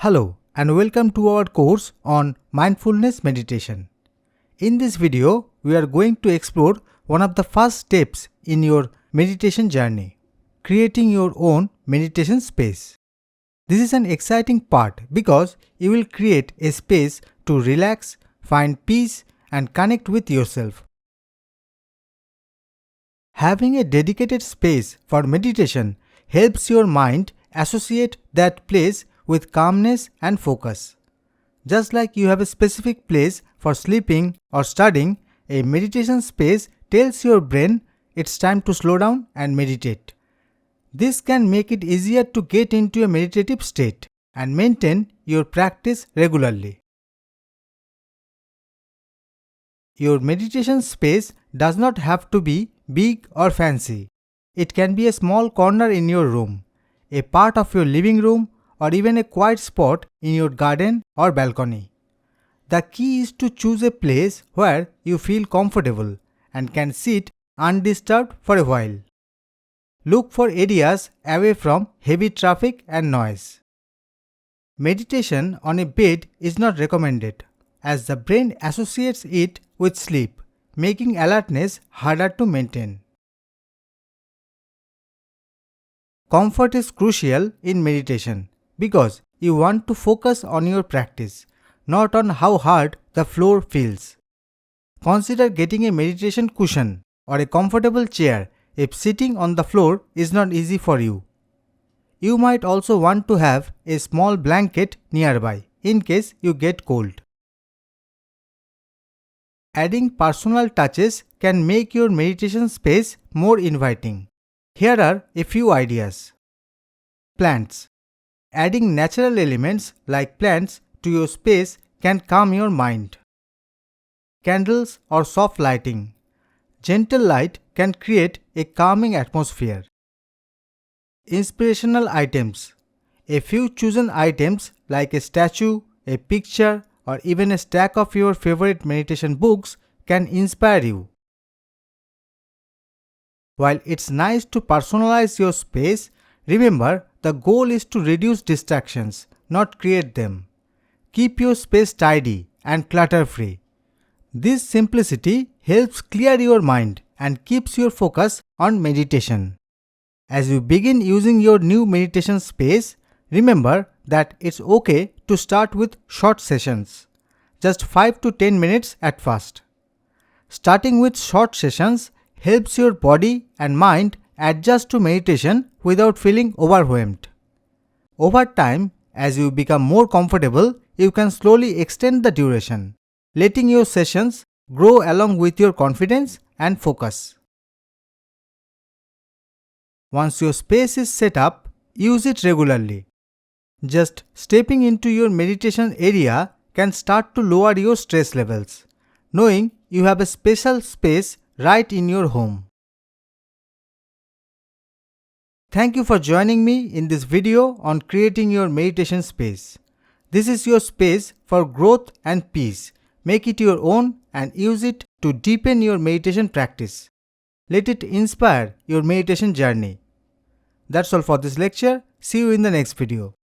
Hello and welcome to our course on mindfulness meditation. In this video, we are going to explore one of the first steps in your meditation journey, creating your own meditation space. This is an exciting part because you will create a space to relax, find peace, and connect with yourself. Having a dedicated space for meditation helps your mind associate that place with calmness and focus. Just like you have a specific place for sleeping or studying, a meditation space tells your brain it's time to slow down and meditate. This can make it easier to get into a meditative state and maintain your practice regularly. Your meditation space does not have to be big or fancy. It can be a small corner in your room, a part of your living room, or even a quiet spot in your garden or balcony. The key is to choose a place where you feel comfortable and can sit undisturbed for a while. Look for areas away from heavy traffic and noise. Meditation on a bed is not recommended, as the brain associates it with sleep, making alertness harder to maintain. Comfort is crucial in meditation because you want to focus on your practice, not on how hard the floor feels. Consider getting a meditation cushion or a comfortable chair if sitting on the floor is not easy for you. You might also want to have a small blanket nearby in case you get cold. Adding personal touches can make your meditation space more inviting. Here are a few ideas. Plants. Adding natural elements like plants to your space can calm your mind. Candles or soft lighting. Gentle light can create a calming atmosphere. Inspirational items. A few chosen items like a statue, a picture, or even a stack of your favorite meditation books can inspire you. While it's nice to personalize your space, remember the goal is to reduce distractions, not create them. Keep your space tidy and clutter-free. This simplicity helps clear your mind and keeps your focus on meditation. As you begin using your new meditation space, remember that it's okay to start with short sessions, just 5 to 10 minutes at first. Starting with short sessions helps your body and mind adjust to meditation without feeling overwhelmed. Over time, as you become more comfortable, you can slowly extend the duration, letting your sessions grow along with your confidence and focus. Once your space is set up, use it regularly. Just stepping into your meditation area can start to lower your stress levels, knowing you have a special space right in your home. Thank you for joining me in this video on creating your meditation space. This is your space for growth and peace. Make it your own and use it to deepen your meditation practice. Let it inspire your meditation journey. That's all for this lecture. See you in the next video.